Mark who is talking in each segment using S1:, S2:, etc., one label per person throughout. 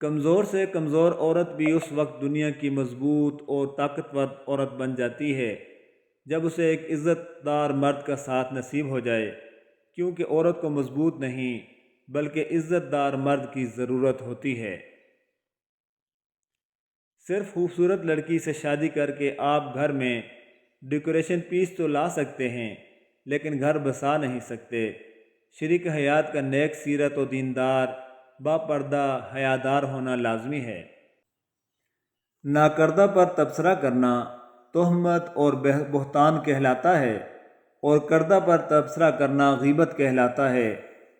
S1: کمزور سے کمزور عورت بھی اس وقت دنیا کی مضبوط اور طاقتور عورت بن جاتی ہے جب اسے ایک عزت دار مرد کا ساتھ نصیب ہو جائے، کیونکہ عورت کو مضبوط نہیں بلکہ عزت دار مرد کی ضرورت ہوتی ہے۔ صرف خوبصورت لڑکی سے شادی کر کے آپ گھر میں ڈیکوریشن پیس تو لا سکتے ہیں، لیکن گھر بسا نہیں سکتے۔ شریک حیات کا نیک سیرت و دیندار، با پردہ حیادار ہونا لازمی ہے۔ ناکردہ پر تبصرہ کرنا تہمت اور بہتان کہلاتا ہے، اور کردہ پر تبصرہ کرنا غیبت کہلاتا ہے۔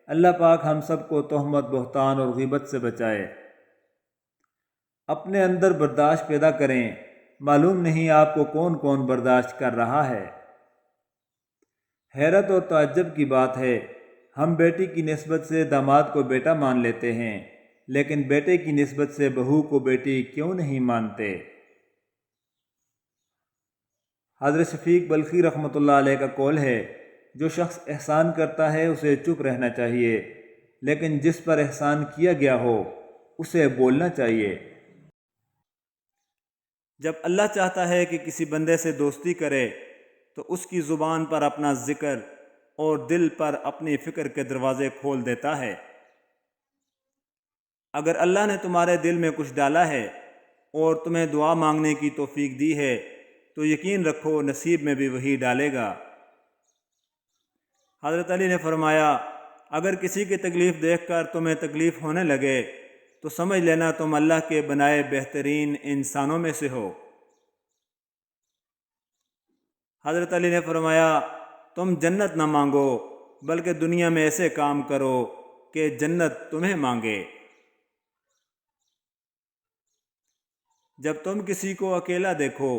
S1: اللہ پاک ہم سب کو تہمت، بہتان اور غیبت سے بچائے۔ اپنے اندر برداشت پیدا کریں، معلوم نہیں آپ کو کون کون برداشت کر رہا ہے۔ حیرت اور تعجب کی بات ہے، ہم بیٹی کی نسبت سے داماد کو بیٹا مان لیتے ہیں، لیکن بیٹے کی نسبت سے بہو کو بیٹی کیوں نہیں مانتے؟ حضرت شفیق بلخی رحمۃ اللہ علیہ کا قول ہے، جو شخص احسان کرتا ہے اسے چپ رہنا چاہیے، لیکن جس پر احسان کیا گیا ہو اسے بولنا چاہیے۔ جب اللہ چاہتا ہے کہ کسی بندے سے دوستی کرے تو اس کی زبان پر اپنا ذکر اور دل پر اپنی فکر کے دروازے کھول دیتا ہے۔ اگر اللہ نے تمہارے دل میں کچھ ڈالا ہے اور تمہیں دعا مانگنے کی توفیق دی ہے تو یقین رکھو نصیب میں بھی وہی ڈالے گا۔ حضرت علی نے فرمایا، اگر کسی کی تکلیف دیکھ کر تمہیں تکلیف ہونے لگے تو سمجھ لینا تم اللہ کے بنائے بہترین انسانوں میں سے ہو۔ حضرت علی نے فرمایا، تم جنت نہ مانگو بلکہ دنیا میں ایسے کام کرو کہ جنت تمہیں مانگے۔ جب تم کسی کو اکیلا دیکھو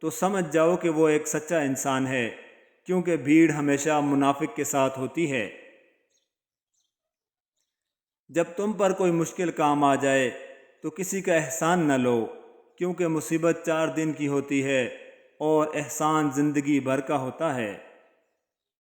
S1: تو سمجھ جاؤ کہ وہ ایک سچا انسان ہے، کیونکہ بھیڑ ہمیشہ منافق کے ساتھ ہوتی ہے۔ جب تم پر کوئی مشکل کام آ جائے تو کسی کا احسان نہ لو، کیونکہ مصیبت 4 دن کی ہوتی ہے اور احسان زندگی بھر کا ہوتا ہے۔